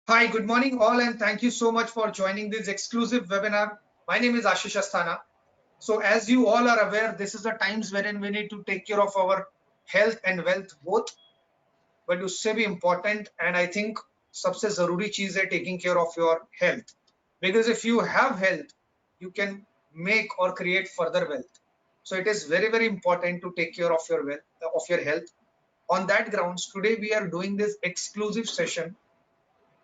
Hi, good morning all, and thank you so much for joining this exclusive webinar. My name is Ashish Asthana. So as you all are aware, this is the times wherein we need to take care of our health and wealth both, but उससे भी important and I think सबसे जरूरी चीज है taking care of your health, because if you have health, you can make or create further wealth. So it is very important to take care of your wealth, of your health. On that grounds, today we are doing this exclusive session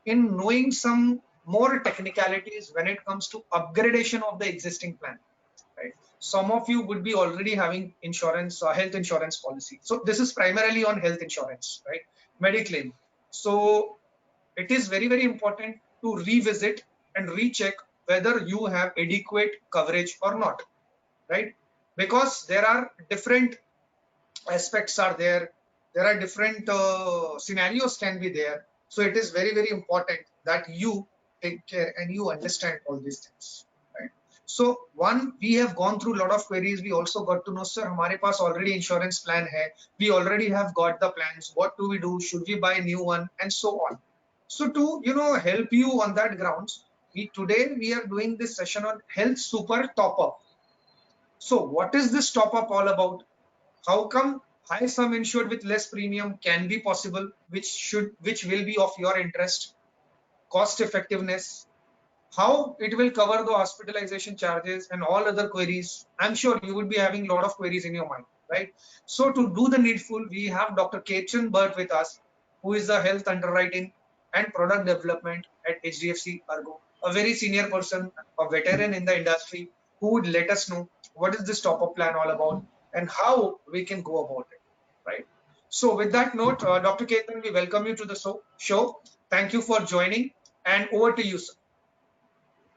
in knowing some more technicalities when it comes to upgradation of the existing plan, right? Some of you would be already having insurance, health insurance policy. So this is primarily on health insurance, right? Mediclaim. So it is very important to revisit and recheck whether you have adequate coverage or not, right? Because there are different aspects are there, there are different scenarios can be there. So it is very important that you take care and you understand all these things, right? So one, we have gone through a lot of queries. We also got to know, sir, hamare paas already insurance plan hai, we already have got the plans, what do we do, should we buy a new one, and so on. So to help you on that grounds, we are doing this session on health super top up. So what is this top up all about? How come high sum insured with less premium can be possible, which will be of your interest? Cost effectiveness, how it will cover the hospitalization charges and all other queries. I'm sure you would be having a lot of queries in your mind, right? So to do the needful, we have Dr. Ketan Bhatt with us, who is the health underwriting and product development at HDFC Ergo, a very senior person, a veteran in the industry, who would let us know what is this top-up plan all about and how we can go about it, right? So with that note, Dr. Ketan, we welcome you to the show. Thank you for joining, and over to you, sir.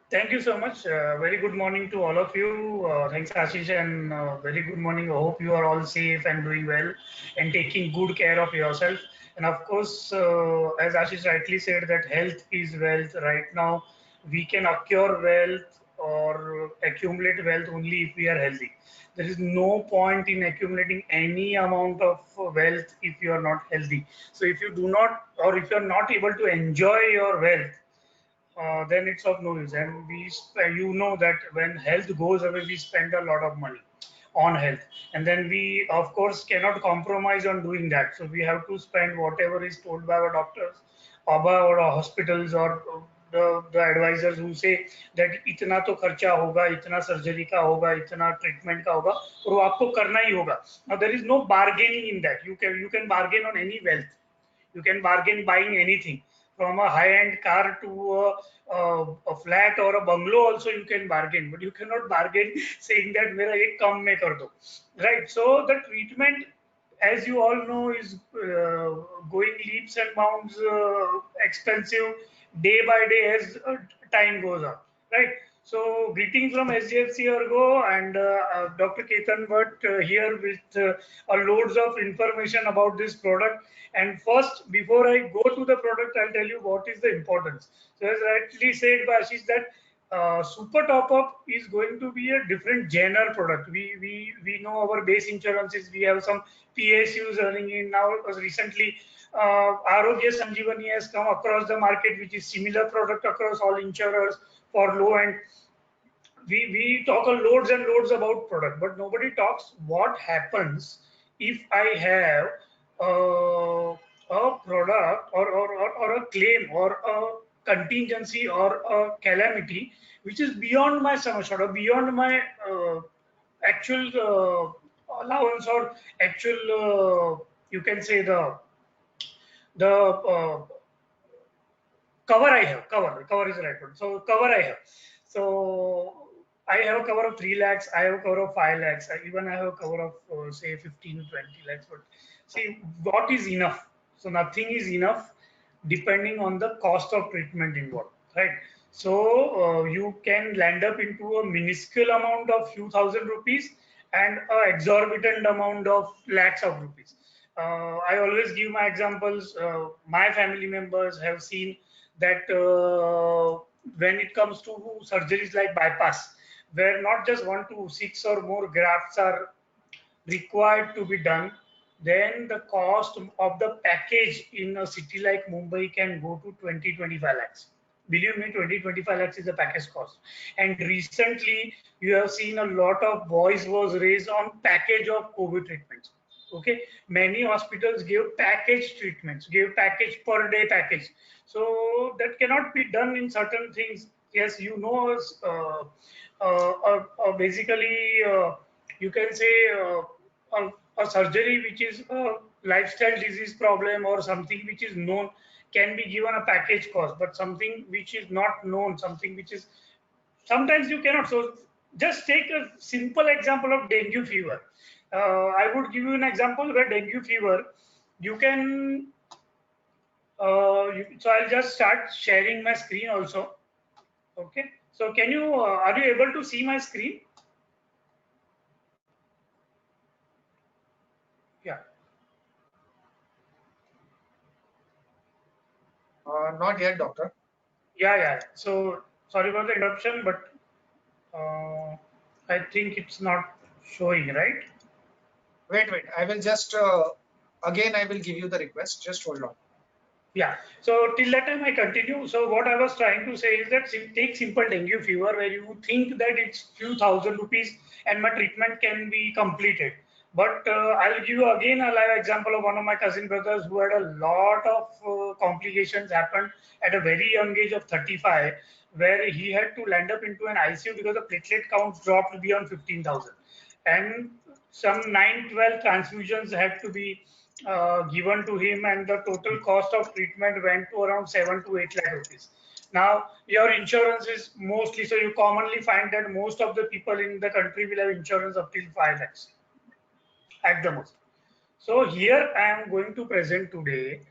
Thank you so much. Very good morning to all of you. Thanks, Ashish, and very good morning. I hope you are all safe and doing well and taking good care of yourself. And of course, as Ashish rightly said, that health is wealth. Right now, we can acquire wealth or accumulate wealth only if we are healthy. There is no point in accumulating any amount of wealth if you are not healthy. So if you do not, or if you are not able to enjoy your wealth, then it's of no use. And you know that when health goes away, we spend a lot of money on health, and then we, of course, cannot compromise on doing that. So we have to spend whatever is told by our doctors, or by our hospitals, or the advisors who say that इतना तो खर्चा होगा, इतना surgery का होगा, इतना treatment का होगा, और वो आपको करना ही होगा. Now there is no bargaining in that. You can bargain on any wealth. You can bargain buying anything from a high-end car to a flat or a bungalow. Also you can bargain, but you cannot bargain saying that मेरा एक कम में कर दो, right? So the treatment, as you all know, is going leaps and bounds expensive day by day as time goes on, right? So greetings from SGFC Ergo and Dr. Ketan Bhatt here with loads of information about this product. And first, before I go to the product, I'll tell you what is the importance. So as rightly said by Ashish, that super top up is going to be a different genre product. We know our base insurances. We have some PSUs running in now. Recently, Arogya Sanjeevani has come across the market, which is similar product across all insurers for low end. We talk a loads and loads about product, but nobody talks what happens if I have a product or a claim or a contingency or a calamity which is beyond my sum assured or beyond my actual allowance or actual you can say the cover I have. Cover is the right word. So cover I have. So I have a cover of 3 lakhs. I have a cover of 5 lakhs. Even I have a cover of say 15 to 20 lakhs. But see, what is enough? So nothing is enough depending on the cost of treatment involved, right? So you can land up into a minuscule amount of few thousand rupees and an exorbitant amount of lakhs of rupees. I always give my examples. My family members have seen that when it comes to surgeries like bypass, where not just 1 to 6 or more grafts are required to be done, then the cost of the package in a city like Mumbai can go to 20-25 lakhs. Believe me, 20-25 lakhs is the package cost. And recently, you have seen a lot of voice was raised on package of COVID treatments. Okay, many hospitals give package treatments, give package per day package. So that cannot be done in certain things. Yes, you know, basically, you can say a surgery which is a lifestyle disease problem or something which is known can be given a package cost, but something which is not known, something which is sometimes you cannot. So just take a simple example of dengue fever. I would give you an example where dengue fever, you can, so I'll just start sharing my screen also. Okay. So can you, are you able to see my screen? Yeah. Not yet, doctor. Yeah. So sorry for the interruption, but I think it's not showing, right? Wait. I will just again. I will give you the request. Just hold on. Yeah. So till that time I continue. So what I was trying to say is that take simple dengue fever where you think that it's few thousand rupees and my treatment can be completed. But I'll give you again a live example of one of my cousin brothers who had a lot of complications happen at a very young age of 35, where he had to land up into an ICU because the platelet count dropped beyond 15,000. And some 9-12 transfusions had to be given to him, and the total cost of treatment went to around 7 to 8 lakh rupees. Now, your insurance is mostly, so you commonly find that most of the people in the country will have insurance up till 5 lakhs at the most. So here I am going to present today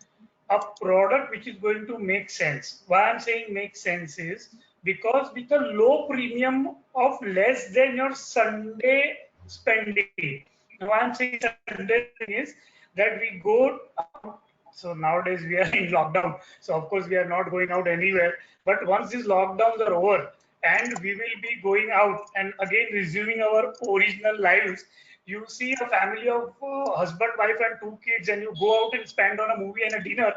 a product which is going to make sense. Why I'm saying make sense is because with a low premium of less than your Sunday spending. Now I'm saying Sunday is that we go out. So nowadays we are in lockdown. So of course we are not going out anywhere. But once these lockdowns are over and we will be going out and again resuming our original lives, you see a family of husband, wife, and 2 kids, and you go out and spend on a movie and a dinner,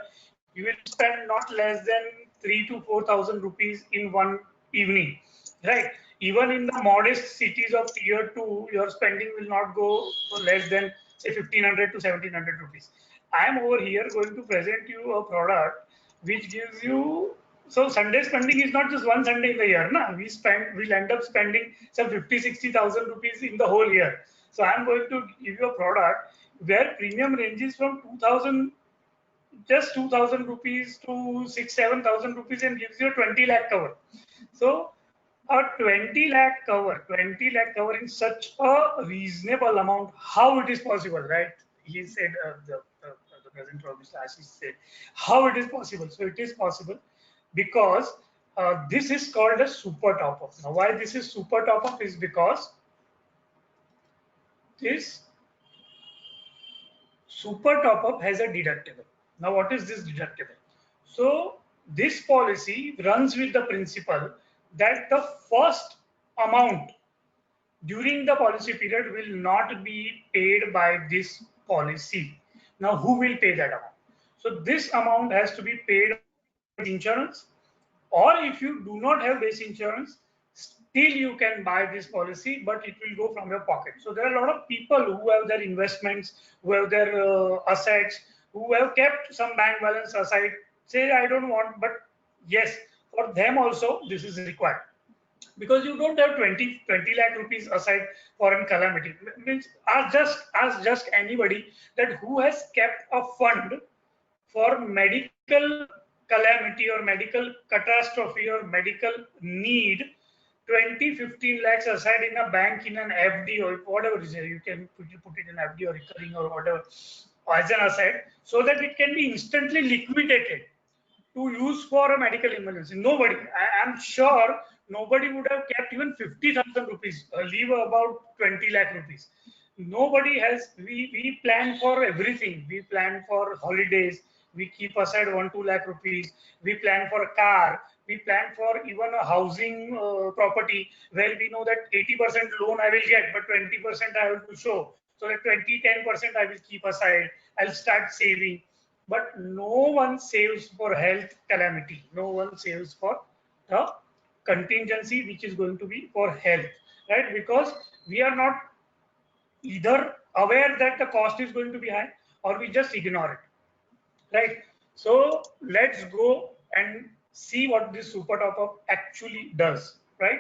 you will spend not less than 3 to 4 thousand rupees in one evening, right? Even in the modest cities of tier two, your spending will not go less than say 1500 to 1700 rupees. I am over here going to present you a product which gives you. So Sunday spending is not just one Sunday in the year, na? We'll end up spending some 50-60,000 rupees in the whole year. So I'm going to give you a product where premium ranges from 2000, just 2000 rupees to 6-7,000 rupees and gives you a 20 lakh cover. So a 20 lakh cover in such a reasonable amount, how it is possible, right? He said, the presenter, Mr. Ashish said, how it is possible. So it is possible because this is called a super top up. Now, why this is super top up is because this super top up has a deductible. Now, what is this deductible? So, this policy runs with the principle that the first amount during the policy period will not be paid by this policy. Now, who will pay that amount? So, this amount has to be paid by insurance, or if you do not have base insurance, still you can buy this policy, but it will go from your pocket. So there are a lot of people who have their investments, who have their assets, who have kept some bank balance aside, say I don't want, but yes, for them also this is required, because you don't have 20 lakh rupees aside for a calamity. Means ask just anybody that who has kept a fund for medical calamity or medical catastrophe or medical need, 20-15 lakhs aside in a bank, in an FD or whatever it is, you can put it in FD or recurring or whatever as an asset, so that it can be instantly liquidated to use for a medical emergency. Nobody, I am sure nobody would have kept even 50,000 rupees, leave about 20 lakh rupees. Nobody has, we plan for everything. We plan for holidays. We keep aside 1-2 lakh rupees. We plan for a car. We plan for even a housing property where we know that 80% loan I will get, but 20% I have to show. So that 10% I will keep aside. I'll start saving. But no one saves for health calamity. No one saves for the contingency which is going to be for health, right? Because we are not either aware that the cost is going to be high or we just ignore it, right? So let's go and see what this super top up actually does, right?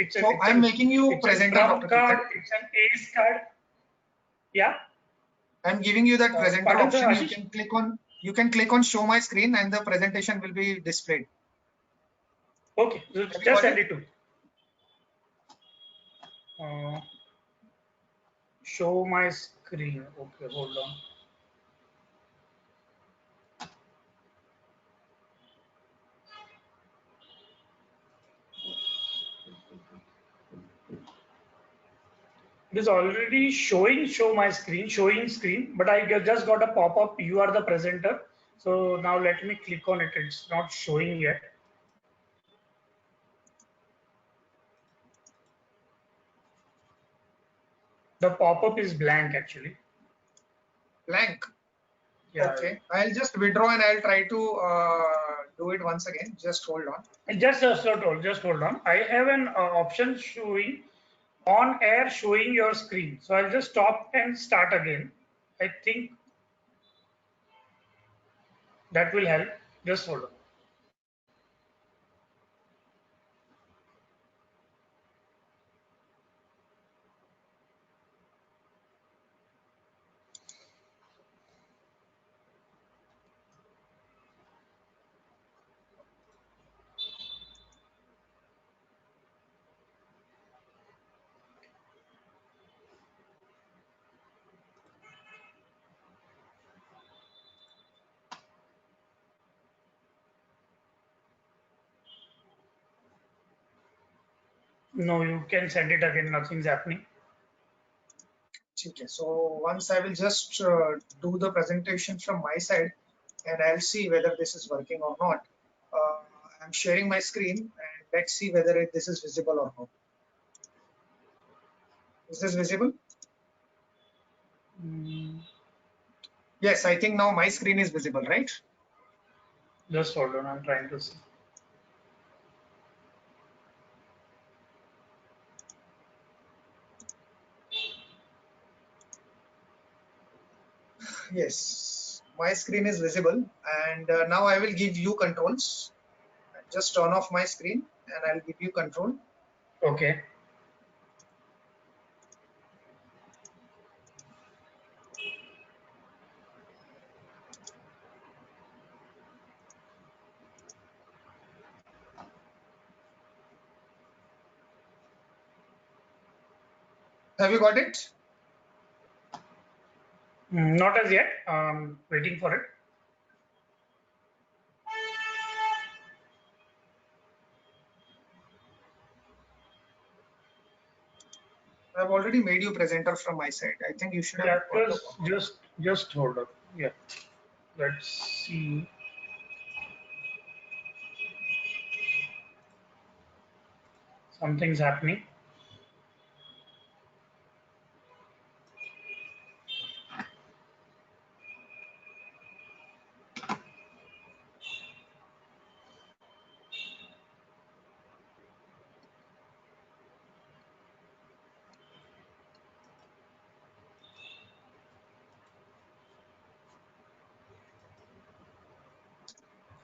So I'm making you it's a presenter, trump Dr. card, Deepak. it's an ace card. Yeah. I'm giving you that presenter Pardon, sir, option. Ashish? You can click on show my screen and the presentation will be displayed. Okay, so Have you just got send it? it to me. Show my screen. Okay, hold on. It is already showing show my screen, showing screen, but I just got a pop-up. You are the presenter. So now let me click on it. It's not showing yet. The pop-up is blank actually. Blank. Yeah. Okay. I'll just withdraw and I'll try to do it once again. Just hold on. Just hold on. I have an option showing on air showing your screen. So I'll just stop and start again. I think that will help. Just hold on. No, you can send it again. Nothing's happening. Okay. So once I will just do the presentation from my side and I'll see whether this is working or not. I'm sharing my screen and let's see whether this is visible or not. Is this visible? Yes, I think now my screen is visible, right? Just hold on. I'm trying to see. Yes, my screen is visible and now I will give you controls. Just turn off my screen and I'll give you control. Okay. Have you got it? Not as yet. Waiting for it. I've already made you presenter from my side. I think you should have Yeah, got the pop-up. just hold on. Yeah. Let's see. Something's happening.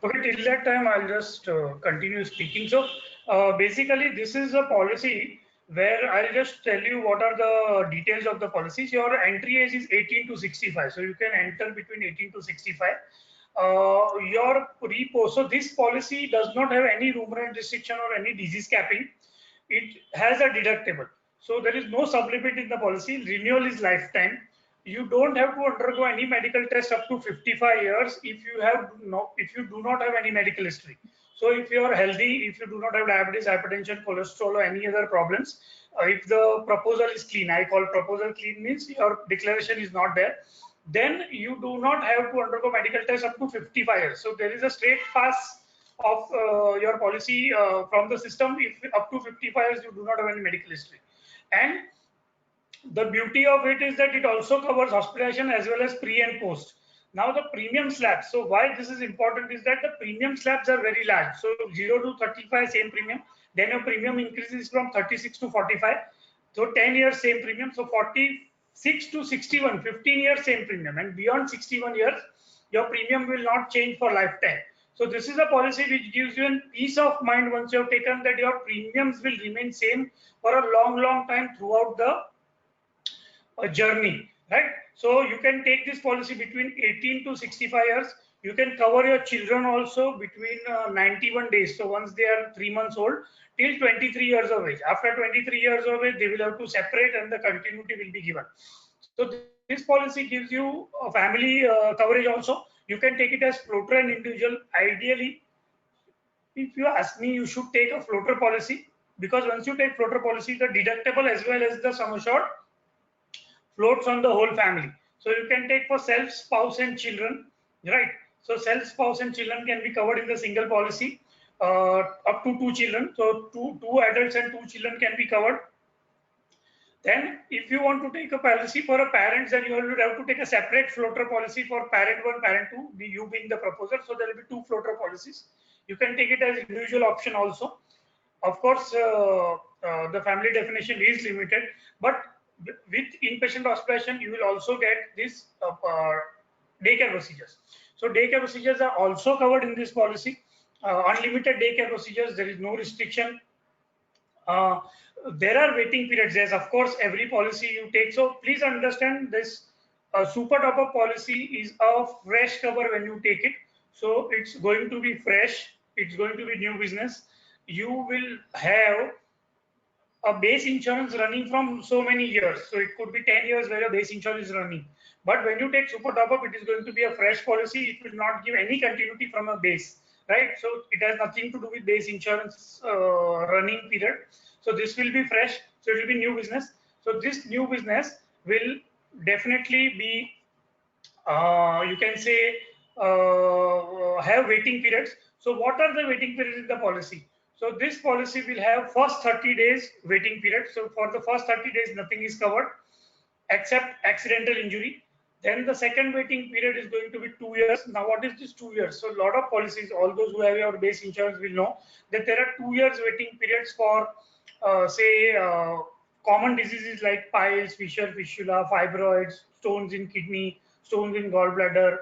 Okay, till that time, I'll just continue speaking. So basically, this is a policy where I'll just tell you what are the details of the policies. Your entry age is 18 to 65, so you can enter between 18 to 65. Your repo, so this policy does not have any room rent restriction or any disease capping. It has a deductible. So there is no sublimit in the policy. Renewal is lifetime. You don't have to undergo any medical test up to 55 years if you do not have any medical history. So if you are healthy, if you do not have diabetes, hypertension, cholesterol, or any other problems, if the proposal is clean, I call proposal clean means your declaration is not there, then you do not have to undergo medical test up to 55 years. So there is a straight pass of your policy from the system if up to 55 years you do not have any medical history. And the beauty of it is that it also covers hospitalization as well as pre and post. Now the premium slabs. So why this is important is that the premium slabs are very large. So 0 to 35 same premium. Then your premium increases from 36 to 45. So 10 years same premium. So 46 to 61, 15 years same premium. And beyond 61 years, your premium will not change for lifetime. So this is a policy which gives you a peace of mind once you have taken that your premiums will remain same for a long time throughout the journey, right? So you can take this policy between 18 to 65 years. You can cover your children also between 91 days. So once they are 3 months old till 23 years of age. After 23 years of age, they will have to separate and the continuity will be given. So this policy gives you a family coverage also. You can take it as floater and individual. Ideally, if you ask me, you should take a floater policy, because once you take floater policy, the deductible as well as the sum assured floats on the whole family. So you can take for self, spouse, and children, right? So self, spouse, and children can be covered in the single policy, up to 2 children. So two adults and 2 children can be covered. Then, if you want to take a policy for a parent, then you will have to take a separate floater policy for parent 1, parent 2, you being the proposer. So there will be 2 floater policies. You can take it as individual option also. Of course, the family definition is limited, but with inpatient hospitalization, you will also get this daycare procedures. So daycare procedures are also covered in this policy. Unlimited daycare procedures, there is no restriction. There are waiting periods. Yes, of course, every policy you take. So please understand this super top up policy is a fresh cover when you take it. So it's going to be fresh. It's going to be new business. You will have a base insurance running from so many years. So it could be 10 years where a base insurance is running. But when you take super top up, it is going to be a fresh policy. It will not give any continuity from a base, right? So it has nothing to do with base insurance running period. So this will be fresh. So it will be new business. So this new business will definitely be, you can say, have waiting periods. So what are the waiting periods in the policy? So this policy will have first 30 days waiting period. So for the first 30 days, nothing is covered except accidental injury. Then the second waiting period is going to be 2 years. Now, what is this 2 years? So a lot of policies, all those who have your base insurance will know that there are 2 years waiting periods for, say, common diseases like piles, fissure, fistula, fibroids, stones in kidney, stones in gallbladder,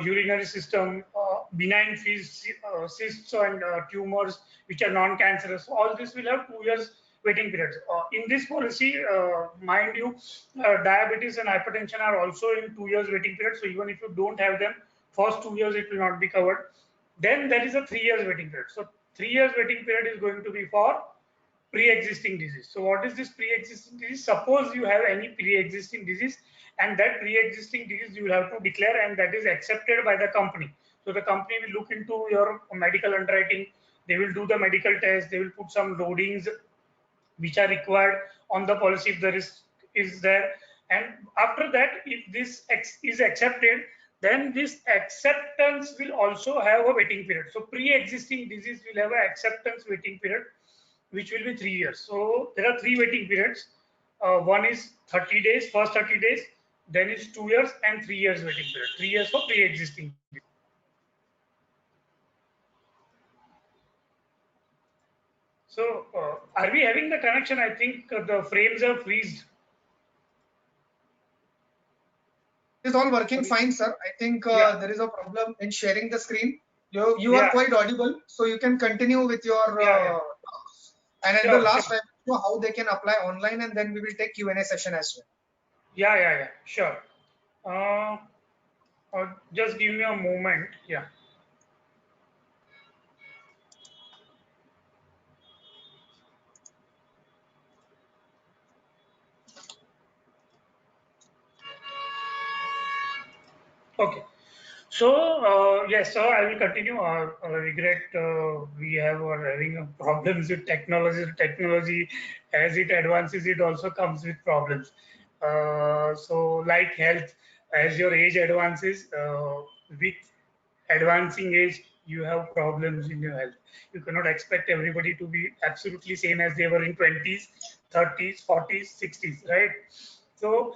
urinary system, benign cysts and tumors which are non-cancerous. All this will have 2 years waiting periods. In this policy, mind you, diabetes and hypertension are also in 2 years waiting period. So even if you don't have them, first 2 years it will not be covered. Then there is a 3 years waiting period. So 3 years waiting period is going to be for pre-existing disease. So what is this pre-existing disease? Suppose you have any pre-existing disease, and that pre-existing disease you will have to declare, and that is accepted by the company. So the company will look into your medical underwriting. They will do the medical test. They will put some loadings which are required on the policy if the risk is there. And after that, if this is accepted, then this acceptance will also have a waiting period. So pre-existing disease will have an acceptance waiting period, which will be 3 years. So there are 3 waiting periods. One is 30 days, first 30 days, then is 2 years and 3 years waiting period. 3 years for pre-existing. So are we having the connection? I think the frames are freezed. It's all working fine, sir. I think there is a problem in sharing the screen. You are quite audible, so you can continue with your and at the last, I will show how they can apply online, and then we will take Q&A session as well. Yeah, sure. Just give me a moment. Yeah. Okay. So yes, so I will continue. I regret we are having problems with technology. Technology, as it advances, it also comes with problems. So like health, as your age advances, with advancing age, you have problems in your health. You cannot expect everybody to be absolutely same as they were in 20s, 30s, 40s, 60s, right? So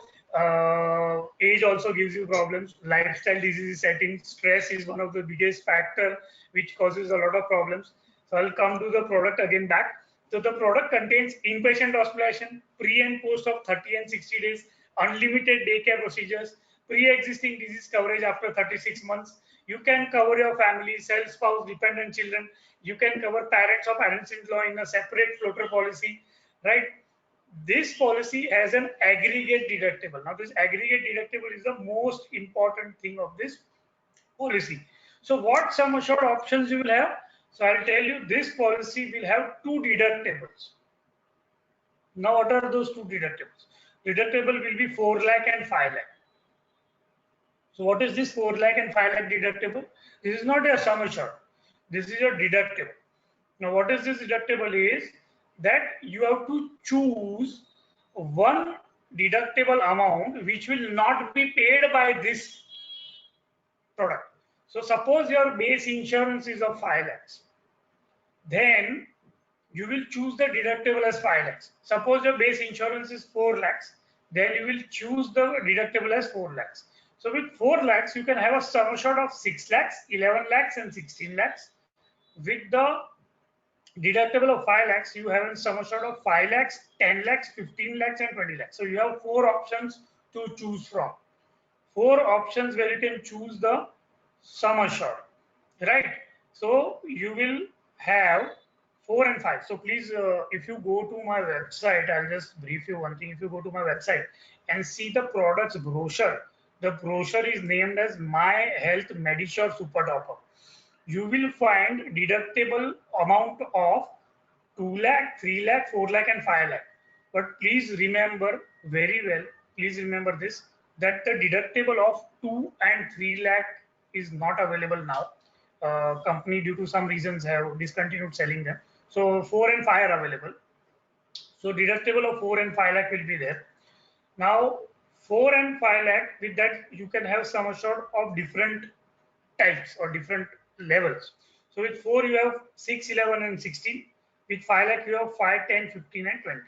age also gives you problems. Lifestyle diseases setting, stress is one of the biggest factor which causes a lot of problems. So I'll come to the product again back. So the product contains inpatient hospitalization, pre and post of 30 and 60 days, unlimited daycare procedures, pre-existing disease coverage after 36 months. You can cover your family, self, spouse, dependent children. You can cover parents or parents-in-law in a separate floater policy, right? This policy has an aggregate deductible. Now, this aggregate deductible is the most important thing of this policy. So, what sum assured options you will have? So, I'll tell you this policy will have two deductibles. Now, what are those two deductibles? Deductible will be 4 lakh and 5 lakh. So, what is this 4 lakh and 5 lakh deductible? This is not a sum assured. This is a deductible. Now, what is this deductible is that you have to choose one deductible amount which will not be paid by this product. So, suppose your base insurance is of 5 lakhs, then you will choose the deductible as 5 lakhs. Suppose your base insurance is 4 lakhs, then you will choose the deductible as 4 lakhs. So, with 4 lakhs, you can have a sum assured of 6 lakhs, 11 lakhs, and 16 lakhs. With the deductible of 5 lakhs, you have a sum assured of 5 lakhs, 10 lakhs, 15 lakhs, and 20 lakhs. So you have 4 options to choose from. 4 options where you can choose the sum assured, right? So you will have 4 and 5. So please, if you go to my website, I'll just brief you one thing. If you go to my website and see the products brochure, the brochure is named as My Health Medisure Super Topper. You will find deductible amount of 2 lakh, 3 lakh, 4 lakh, and 5 lakh. But please remember very well, please remember this, that the deductible of 2 and 3 lakh is not available now. Company, due to some reasons, have discontinued selling them. So 4 and 5 are available. So deductible of 4 and 5 lakh will be there. Now 4 and 5 lakh, with that you can have sum assured of different types or different levels. So with 4 you have 6, 11, and 16. With 5 lakh you have 5, 10, 15, and 20.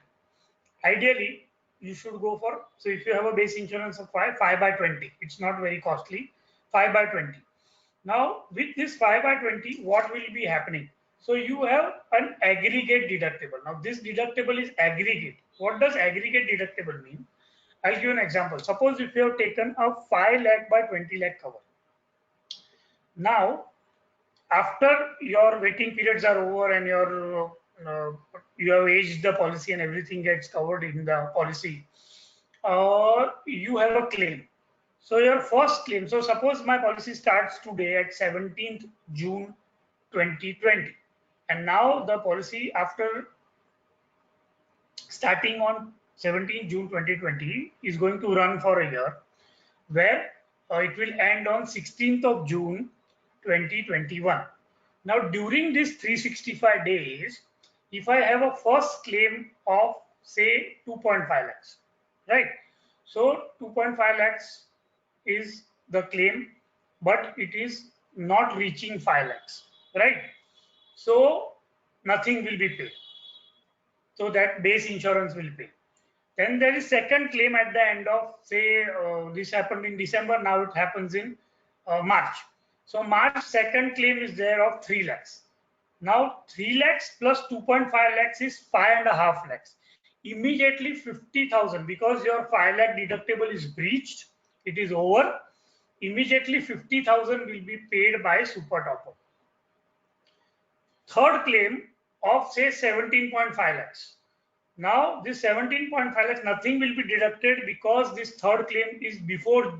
Ideally, you should go for, so if you have a base insurance of 5 by 20, it's not very costly, 5 by 20. Now with this 5 by 20, what will be happening? So you have an aggregate deductible. Now this deductible is aggregate. What does aggregate deductible mean? I'll give you an example. Suppose if you have taken a 5 lakh by 20 lakh cover. Now, after your waiting periods are over and you have aged the policy and everything gets covered in the policy, you have a claim. So your first claim, so suppose my policy starts today at 17th June 2020, and now the policy after starting on 17th June 2020 is going to run for a year, where it will end on 16th of June 2021. Now, during these 365 days, if I have a first claim of say 2.5 lakhs, right? So 2.5 lakhs is the claim, but it is not reaching 5 lakhs, right? So nothing will be paid. So that base insurance will pay. Then there is second claim at the end of, say, this happened in December, now it happens in March. So March second claim is there of 3 lakhs. Now 3 lakhs plus 2.5 lakhs is 5.5 lakhs. Immediately 50,000, because your 5 lakh deductible is breached, it is over. Immediately 50,000 will be paid by Super Topper. Third claim of say 17.5 lakhs. Now this 17.5 lakhs, nothing will be deducted because this third claim is before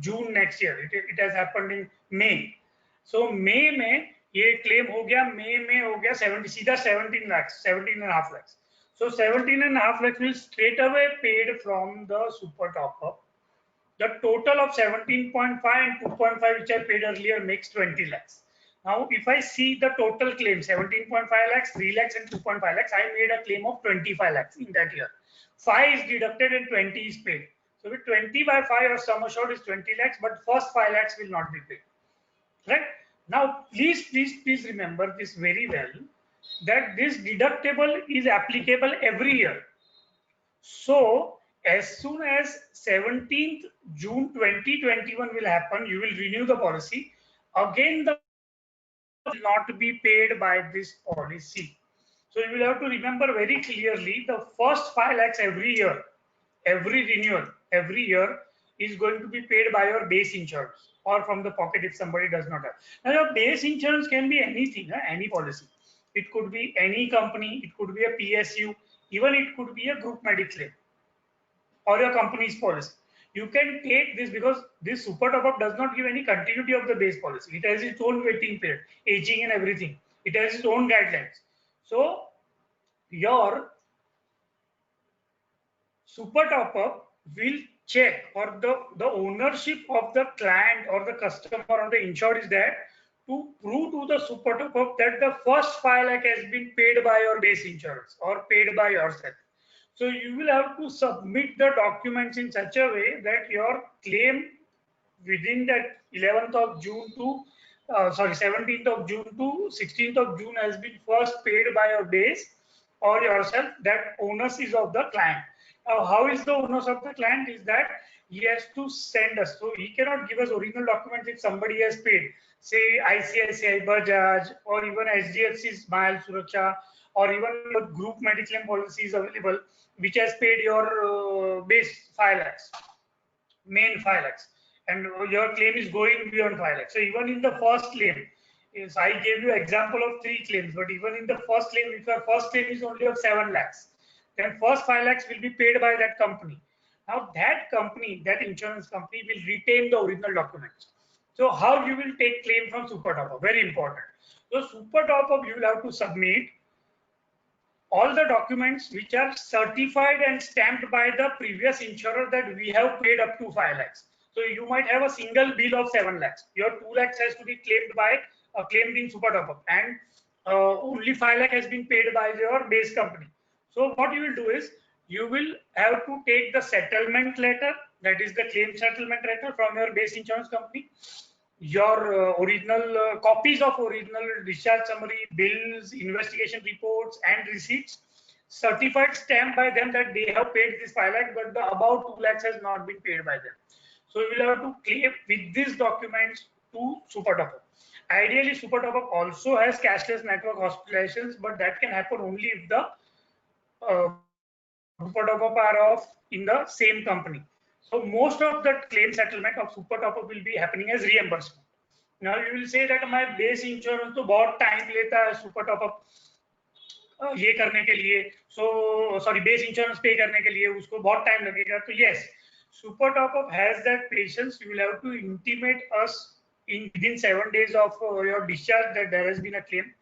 June next year. It has happened in May. So May में ये claim हो गया, May में हो गया 70, सीधा 17 lakhs, 17.5 lakhs. So 17.5 lakhs will straight away paid from the Super Topper. The total of 17.5 and 2.5 which I paid earlier makes 20 lakhs. Now, if I see the total claim, 17.5 lakhs, 3 lakhs, and 2.5 lakhs, I made a claim of 25 lakhs in that year. 5 is deducted and 20 is paid. So, with 20 by 5, your sum assured is 20 lakhs, but first 5 lakhs will not be paid. Right? Now, please remember this very well, that this deductible is applicable every year. So, as soon as 17th June 2021 will happen, you will renew the policy. Again, the will not be paid by this policy. So you will have to remember very clearly, the first 5 lakhs every year, every renewal, every year is going to be paid by your base insurance or from the pocket if somebody does not have. Now your base insurance can be anything, any policy. It could be any company, it could be a PSU, even it could be a group mediclaim or your company's policy. You can take this because this super top up does not give any continuity of the base policy. It has its own waiting period, aging and everything. It has its own guidelines. So your super top up will check, or the ownership of the client or the customer or the insured is that to prove to the super top up that the first 5 lakh has been paid by your base insurance or paid by yourself. So you will have to submit the documents in such a way that your claim within that 11th of June to 17th of June to 16th of June has been first paid by your base or yourself. That onus is of the client. Now, how is the onus of the client? Is that he has to send us. So he cannot give us original documents if somebody has paid, say ICICI, Bajaj, or even HDFC Smile Suraksha, or even the group mediclaim policy is available, which has paid your base 5 lakhs, main 5 lakhs, and your claim is going beyond 5 lakhs. So even in the first claim, is I gave you example of 3 claims, but even in the first claim, if your first claim is only of 7 lakhs, then first 5 lakhs will be paid by that company. Now that company, that insurance company will retain the original documents. So how you will take claim from super top up? Very important. So super top up, you will have to submit all the documents which are certified and stamped by the previous insurer that we have paid up to 5 lakhs. So you might have a single bill of 7 lakhs. Your 2 lakhs has to be claimed by claimed in super top up, and only 5 lakh has been paid by your base company. So what you will do is you will have to take the settlement letter, that is the claim settlement letter from your base insurance company, your original copies of original discharge summary, bills, investigation reports, and receipts, certified stamp by them that they have paid this 5 lakh, but the above 2 lakhs has not been paid by them. So you will have to claim with these documents to super top up. Ideally, super top up also has cashless network hospitalizations, but that can happen only if the super top up are of in the same company. So most of the claim settlement of super top up will be happening as reimbursement. Now you will say that my base insurance तो बहुत time लेता है super top up ये करने के लिए, so sorry base insurance pay करने के लिए उसको बहुत time लगेगा. तो yes, super top up has that patience. You will have to intimate us in within 7 days of your discharge that there has been a claim,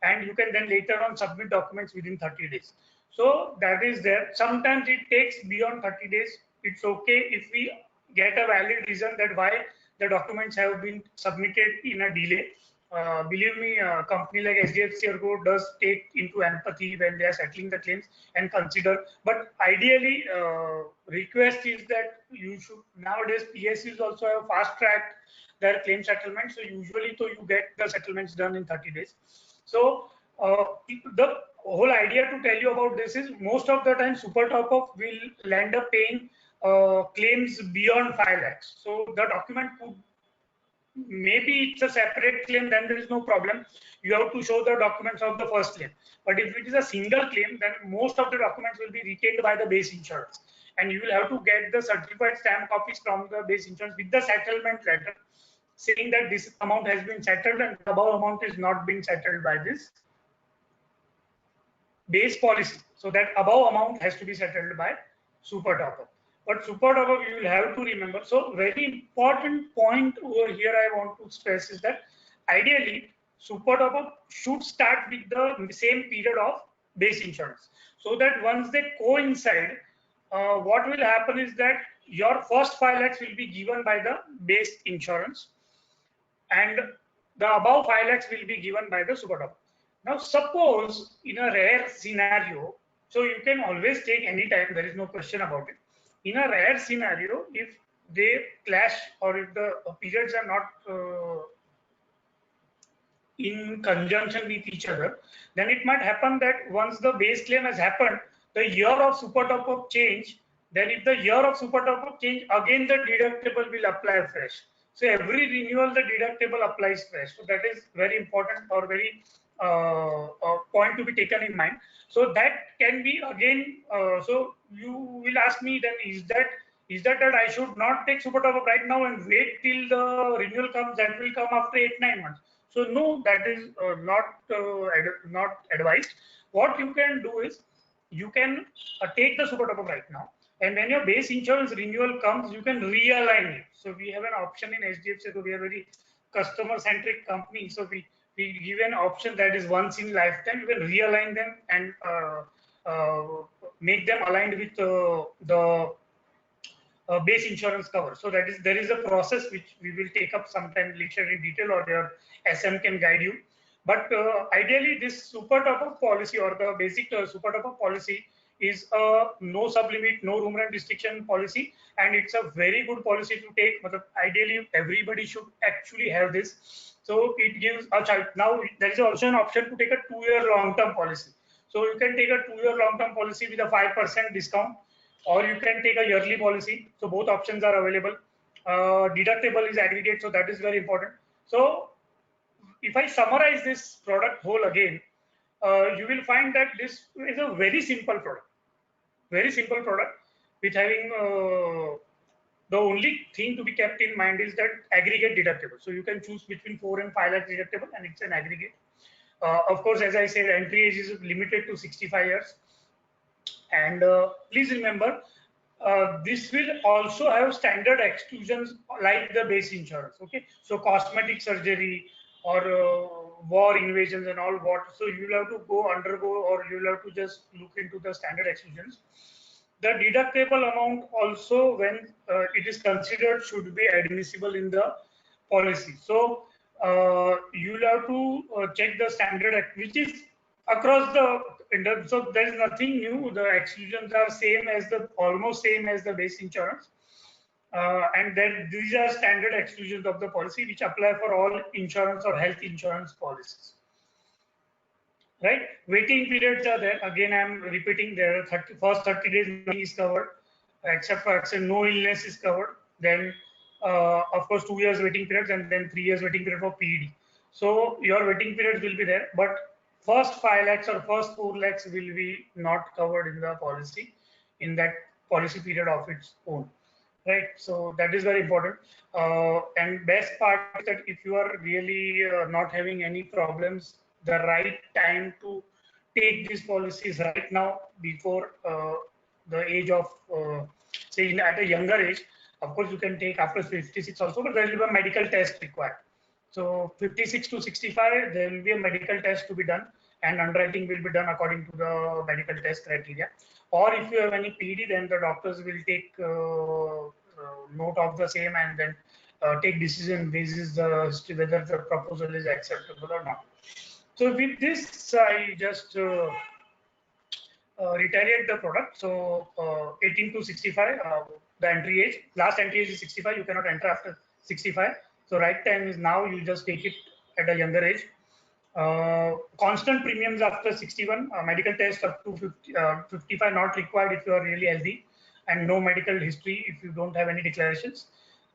and you can then later on submit documents within 30 days. So that is there. Sometimes it takes beyond 30 days. It's okay if we get a valid reason that why the documents have been submitted in a delay. Believe me, a company like HDFC ERGO does take into empathy when they are settling the claims and consider. But ideally, request is that you should, nowadays PSUs also have fast tracked their claim settlement. So usually, so you get the settlements done in 30 days. So the whole idea to tell you about this is most of the time super top up will end up paying claims beyond 5 lakhs. So the document could, maybe it's a separate claim, then there is no problem. You have to show the documents of the first claim. But if it is a single claim, then most of the documents will be retained by the base insurance. And you will have to get the certified stamp copies from the base insurance with the settlement letter saying that this amount has been settled and the above amount is not being settled by this base policy. So that above amount has to be settled by super top up. But super top up you will have to remember. So very important point over here I want to stress is that ideally super top up should start with the same period of base insurance. So that once they coincide, what will happen is that your first 5 lakhs will be given by the base insurance and the above 5 lakhs will be given by the super top up. Now, suppose in a rare scenario, so you can always take any time, there is no question about it. In a rare scenario, if they clash or if the periods are not in conjunction with each other, then it might happen that once the base claim has happened, the year of super top up change, then if the year of super top up change, again the deductible will apply fresh. So every renewal, the deductible applies fresh. So that is very important or very point to be taken in mind. So that can be again. So you will ask me then, is that I should not take super top up right now and wait till the renewal comes? That will come after 8-9 months. So no, that is not advised. What you can do is you can take the super top up right now, and when your base insurance renewal comes, you can realign it. So we have an option in HDFC. So we are very customer centric company. So we give an option that is once in lifetime. You can realign them and uh, make them aligned with the base insurance cover. So there is a process which we will take up sometime later in detail, or your SM can guide you. But ideally, this super top up policy or the basic super top up policy is a no sublimit, no room rent restriction policy, and it's a very good policy to take. But ideally, everybody should actually have this. So it gives a child. Now there is also an option to take a 2-year long-term policy. So you can take a 2-year long-term policy with a 5% discount, or you can take a yearly policy. So both options are available. Deductible is aggregate, so that is very important. So if I summarize this product whole again, you will find that this is a very simple product with having the only thing to be kept in mind is that aggregate deductible. So you can choose between 4 and 5 lakh deductible, and it's an aggregate. Of course, as I said, entry age is limited to 65 years. And please remember, this will also have standard exclusions like the base insurance. Okay, so cosmetic surgery or war invasions and all what. So you'll have to undergo, or you'll have to just look into the standard exclusions. The deductible amount also, when it is considered, should be admissible in the policy. So you'll have to check the standard, which is across so there is nothing new. The exclusions are almost same as the base insurance, and then these are standard exclusions of the policy which apply for all insurance or health insurance policies. Right? Waiting periods are there. Again, I'm repeating, there are first 30 days nothing is covered, except for no illness is covered. Then, of course, 2 years waiting periods, and then 3 years waiting period for PED. So your waiting periods will be there, but first 5 lakhs or first 4 lakhs will be not covered in the policy, in that policy period of its own. Right? So that is very important. And best part is that if you are really not having any problems, the right time to take these policies right now, before the age of say at a younger age. Of course, you can take after 56 also, but there will be a medical test required. So 56 to 65, there will be a medical test to be done, and underwriting will be done according to the medical test criteria. Or if you have any PD, then the doctors will take note of the same, and then take decision basis the history whether the proposal is acceptable or not. So with this, I just retaliate the product. So 18 to 65, the entry age. Last entry age is 65. You cannot enter after 65. So right time is now. You just take it at a younger age. Constant premiums after 61. Medical test up to 55 not required if you are really healthy, and no medical history if you don't have any declarations.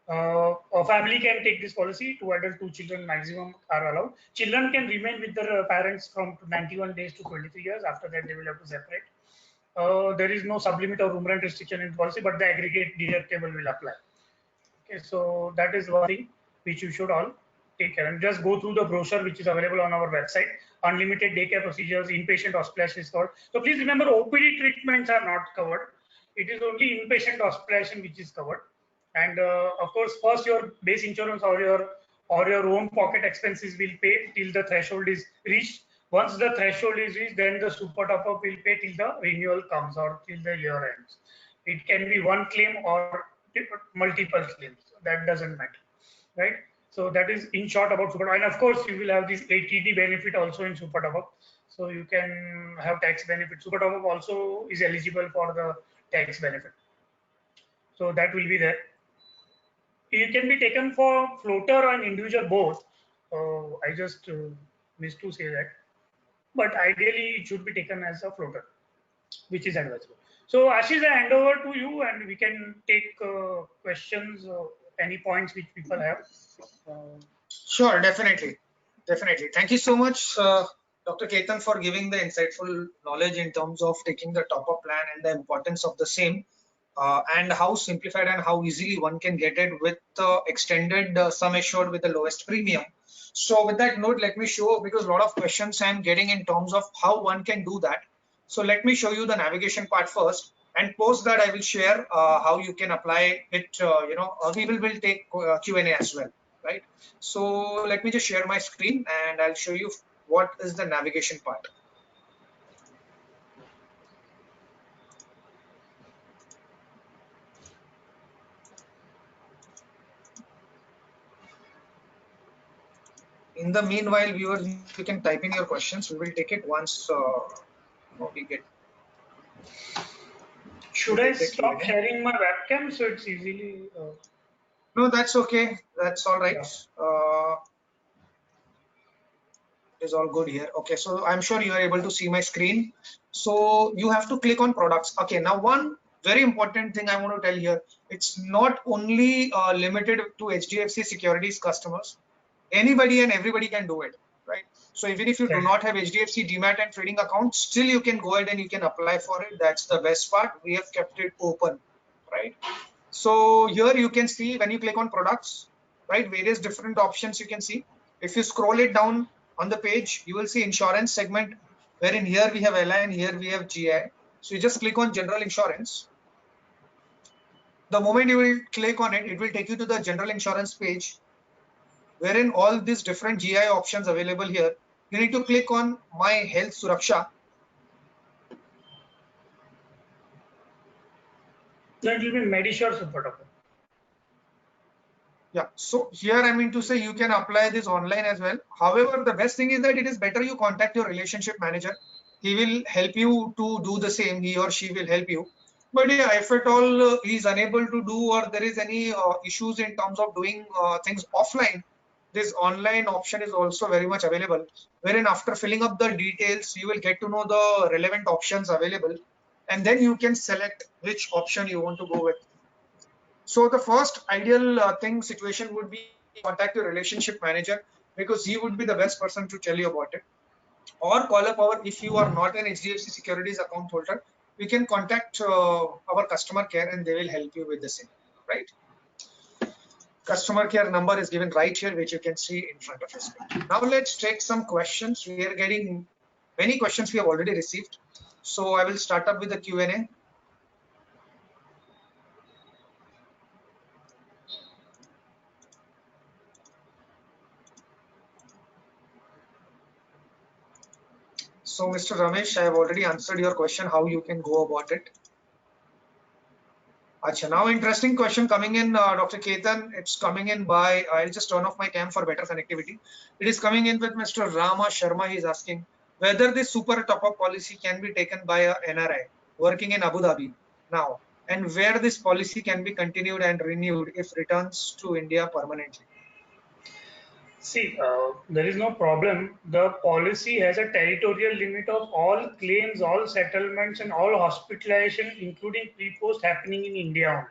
A family can take this policy. 2 adults, 2 children maximum are allowed. Children can remain with their parents from 91 days to 23 years. After that, they will have to separate. There is no sublimit or room rent restriction in policy, but the aggregate deductible will apply. Okay, so that is one thing which you should all take care, and just go through the brochure which is available on our website. Unlimited daycare procedures, inpatient hospitalization is covered. So please remember, OPD treatments are not covered. It is only inpatient hospitalization which is covered. And of course, first your base insurance or your own pocket expenses will pay till the threshold is reached. Once the threshold is reached, then the super top up will pay till the renewal comes or till the year ends. It can be one claim or multiple claims. That doesn't matter, right? So that is in short about super top up. And of course, you will have this ATD benefit also in super top up. So you can have tax benefit. Super top up also is eligible for the tax benefit. So that will be there. It can be taken for floater and individual both. I just missed to say that. But ideally, it should be taken as a floater, which is advisable. So Ashish, I hand over to you, and we can take questions or any points which people have. Sure, definitely. Definitely. Thank you so much, Dr. Ketan, for giving the insightful knowledge in terms of taking the top-up plan and the importance of the same, and how simplified and how easily one can get it with extended sum assured with the lowest premium. So with that note, let me show, because a lot of questions I'm getting in terms of how one can do that. So let me show you the navigation part first, and post that I will share how you can apply it. We will take Q&A as well, right? So let me just share my screen and I'll show you what is the navigation part. In the meanwhile, viewers, you can type in your questions. We will take it once we get. Should I stop sharing my webcam so it's easily? No, that's okay. That's all right. Yeah. It is all good here. Okay, so I'm sure you are able to see my screen. So you have to click on products. Okay, now one very important thing I want to tell here, it's not only limited to HDFC Securities customers. Anybody and everybody can do it, right? So even if you do not have HDFC Demat and trading account, still you can go ahead and you can apply for it. That's the best part. We have kept it open, right? So here you can see when you click on products, right, various different options you can see. If you scroll it down on the page, you will see insurance segment, wherein here we have LI and here we have GI. So you just click on general insurance. The moment you will click on it, it will take you to the general insurance page, wherein all these different GI options available here. You need to click on My Health Suraksha. Then it will be Medisure Super Top. Yeah, so here I mean to say you can apply this online as well. However, the best thing is that it is better you contact your relationship manager. He will help you to do the same. He or she will help you. But yeah, if at all he is unable to do, or there is any issues in terms of doing things offline, this online option is also very much available. Wherein after filling up the details, you will get to know the relevant options available, and then you can select which option you want to go with. So the first ideal situation would be contact your relationship manager, because he would be the best person to tell you about it. Or call up if you are not an HDFC Securities account holder, we can contact our customer care and they will help you with the same, right? Customer care number is given right here, which you can see in front of us. Now let's take some questions. We are getting many questions we have already received. So I will start up with the Q&A. So, Mr. Ramesh, I have already answered your question, how you can go about it. Achha, now interesting question coming in, Dr. Ketan. It's coming in by, I'll just turn off my cam for better connectivity. It is coming in with Mr. Rama Sharma. He's asking whether this super top-up policy can be taken by a NRI working in Abu Dhabi now, and where this policy can be continued and renewed if returns to India permanently. See, there is no problem. The policy has a territorial limit of all claims, all settlements, and all hospitalization, including pre-post, happening in India only.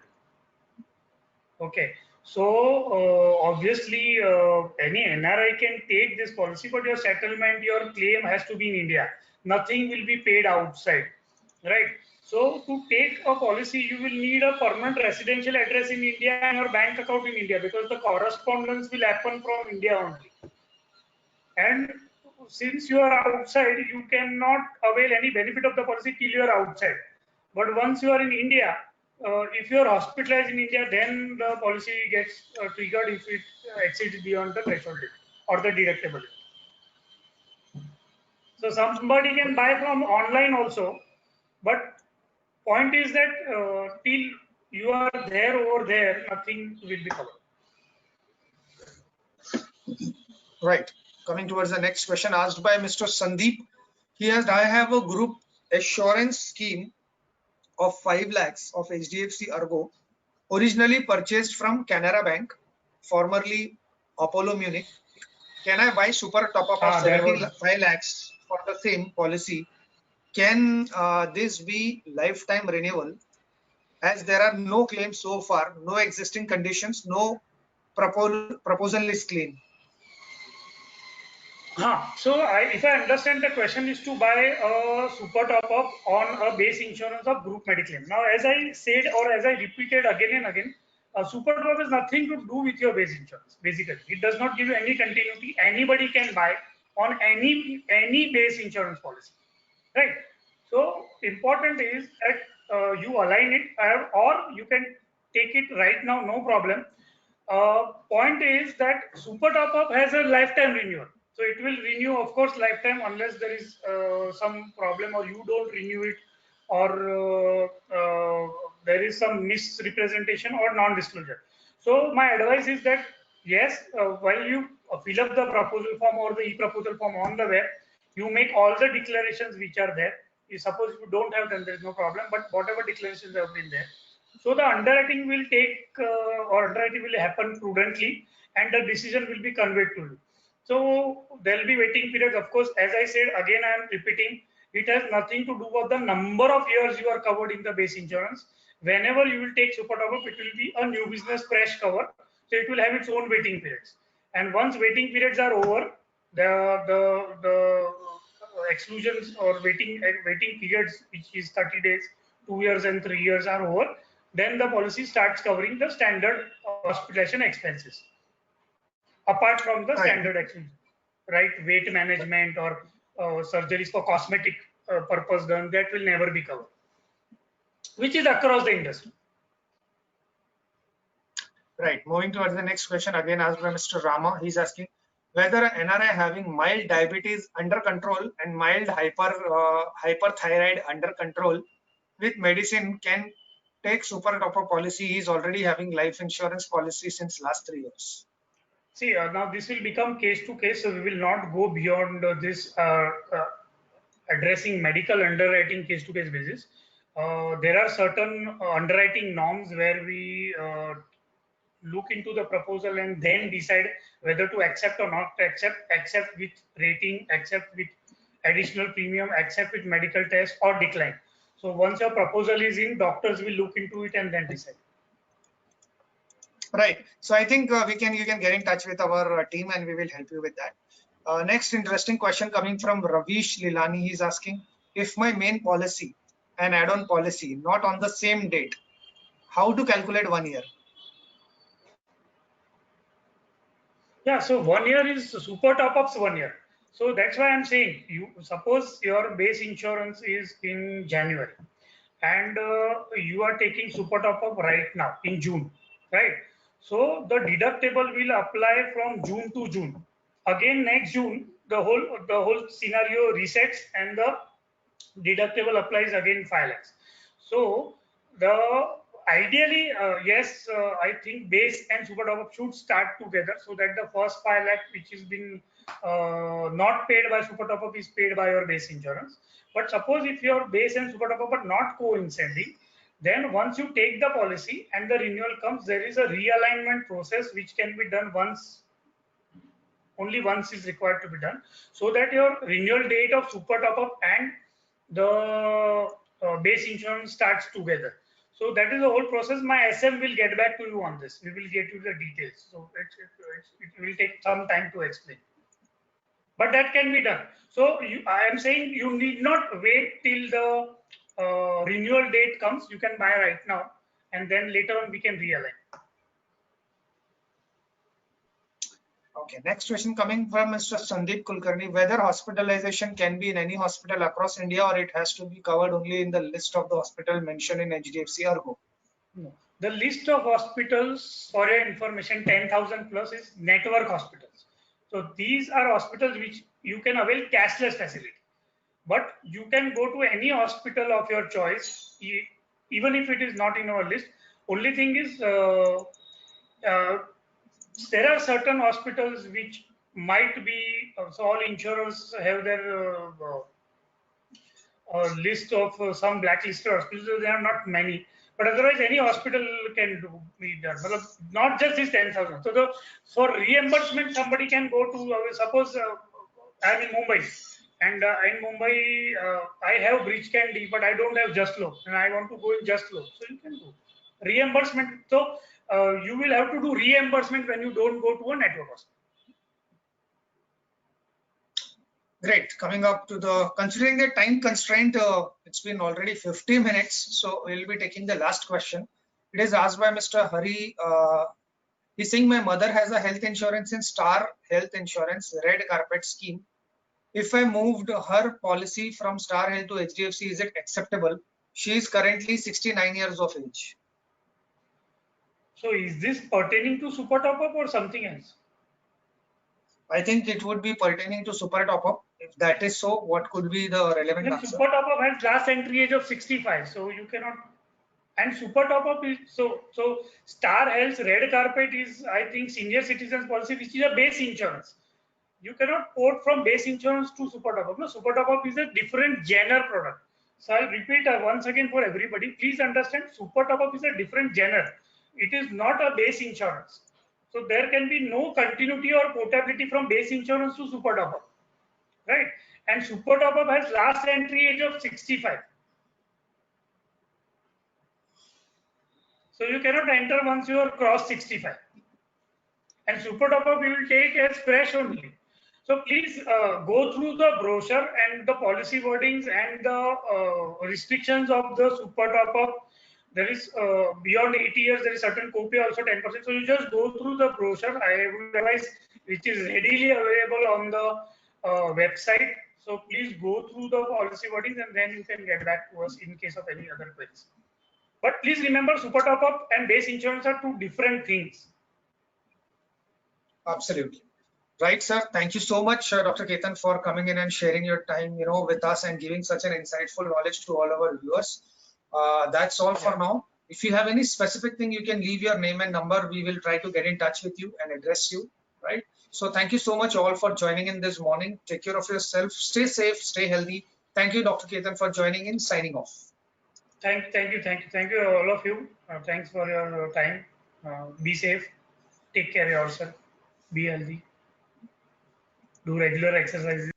Okay. So obviously, any NRI can take this policy, but your settlement, your claim has to be in India. Nothing will be paid outside, right? So to take a policy, you will need a permanent residential address in India and your bank account in India, because the correspondence will happen from India only. And since you are outside, you cannot avail any benefit of the policy till you are outside. But once you are in India, if you are hospitalized in India, then the policy gets triggered if it exceeds beyond the threshold or the deductible. So somebody can buy from online also, but point is that till you are there over there, nothing will be covered. Right. Coming towards the next question asked by Mr. Sandeep. He asked, I have a group assurance scheme of 5 lakhs of HDFC Argo, originally purchased from Canara Bank, formerly Apollo Munich. can I buy super top up of There was 75 lakhs for the same policy? Can this be lifetime renewal? As there are no claims so far, no existing conditions, no proposal is clean. So if I understand the question is to buy a super top up on a base insurance of group mediclaim. Now, as I said or as I repeated again and again, a super top up has nothing to do with your base insurance. Basically, it does not give you any continuity. Anybody can buy on any base insurance policy, right? So important is that you align it, or you can take it right now, no problem. Point is that super top up has a lifetime renewal, so it will renew, of course, lifetime unless there is some problem or you don't renew it, or there is some misrepresentation or non-disclosure. So my advice is that yes, while you fill up the proposal form or the e-proposal form on the web, you make all the declarations which are there. You suppose you don't have them, there is no problem, but whatever declarations have been there, so the underwriting will take or underwriting will happen prudently, and the decision will be conveyed to you. So there will be waiting periods. Of course, as I said, again I am repeating, it has nothing to do with the number of years you are covered in the base insurance. Whenever you will take super top up, it will be a new business fresh cover. So it will have its own waiting periods. And once waiting periods are over, the exclusions or waiting periods, which is 30 days, 2 years, and 3 years are over, then the policy starts covering the standard hospitalization expenses apart from the Right. standard exclusion, right? Weight management or surgeries for cosmetic purpose done, that will never be covered, which is across the industry. Right. Moving towards the next question, again asked by Mr. Rama. He's asking whether an NRI having mild diabetes under control and mild hyperthyroid under control with medicine can take super top up policy. He's already having life insurance policy since last 3 years. See, now this will become case to case, so we will not go beyond this addressing medical underwriting case to case basis. There are certain underwriting norms where we look into the proposal and then decide whether to accept or not accept with rating, accept with additional premium, accept with medical test, or decline. So once your proposal is in, doctors will look into it and then decide. Right. So I think you can get in touch with our team and we will help you with that. Next interesting question coming from Ravish Lilani. He's asking if my main policy and add-on policy not on the same date, how to calculate 1 year? Yeah, so 1 year is super top ups 1 year. So that's why I'm saying, you suppose your base insurance is in January and you are taking super top up right now in June, right? So the deductible will apply from June to June. Again, next June, the whole scenario resets and the deductible applies again 5 lakhs. So the ideally, yes, I think base and super top up should start together so that the first 5 lakh which has been not paid by super top up is paid by your base insurance. But suppose if your base and super top up are not coinciding, then once you take the policy and the renewal comes, there is a realignment process which can be done only once is required to be done, so that your renewal date of super top up and the base insurance starts together. So that is the whole process. My SM will get back to you on this. We will get you the details. So it will take some time to explain, but that can be done. So I am saying you need not wait till the renewal date comes. You can buy right now, and then later on we can realign. Okay, next question coming from Mr. Sandeep Kulkarni, whether hospitalization can be in any hospital across India or it has to be covered only in the list of the hospital mentioned in HDFC Ergo? No. The list of hospitals, for your information, 10,000 plus is network hospitals. So these are hospitals which you can avail cashless facility. But you can go to any hospital of your choice, even if it is not in our list. Only thing is, there are certain hospitals which might be, so all insurers have their list of some blacklisted hospitals. There are not many, But otherwise, any hospital can be done. Not just this 10,000. So for reimbursement, somebody can go to, suppose I'm in Mumbai, and in Mumbai, I have Bridge Candy, but I don't have Just Low, and I want to go in Just Low. So you can do reimbursement. So you will have to do reimbursement when you don't go to a network hospital. Great. Coming up to the, considering the time constraint, it's been already 50 minutes. So we'll be taking the last question. It is asked by Mr. Hari. He's saying, my mother has a health insurance in Star Health Insurance Red Carpet Scheme. If I moved her policy from Star Health to HDFC, is it acceptable? She is currently 69 years of age. So is this pertaining to Super Top Up or something else? I think it would be pertaining to Super Top Up. If that is so, what could be the relevant answer? Super Top Up has last entry age of 65, so you cannot. And Super Top Up is so Star Health's Red Carpet is, I think, senior citizens policy, which is a base insurance. You cannot port from base insurance to Super Top Up. No, Super Top Up is a different genre product. So I'll repeat once again for everybody. Please understand, Super Top Up is a different genre. It is not a base insurance. So there can be no continuity or portability from base insurance to Super Top Up, right? And Super Top Up has last entry age of 65. So you cannot enter once you are crossed 65. And Super Top Up you will take as fresh only. So please go through the brochure and the policy wordings and the restrictions of the Super Top Up. There is beyond 80 years, there is certain copay also 10%. So you just go through the brochure. I would advise, which is readily available on the website. So please go through the policy wordings and then you can get back to us in case of any other queries. But please remember, Super Top Up and base insurance are two different things. Absolutely. Right, sir. Thank you so much, Dr. Ketan, for coming in and sharing your time, with us and giving such an insightful knowledge to all our viewers. That's all for now. If you have any specific thing, you can leave your name and number. We will try to get in touch with you and address you. Right. So thank you so much all for joining in this morning. Take care of yourself. Stay safe. Stay healthy. Thank you, Dr. Ketan, for joining in. Signing off. Thank you, all of you. Thanks for your time. Be safe. Take care of yourself. Be healthy. Do regular exercises.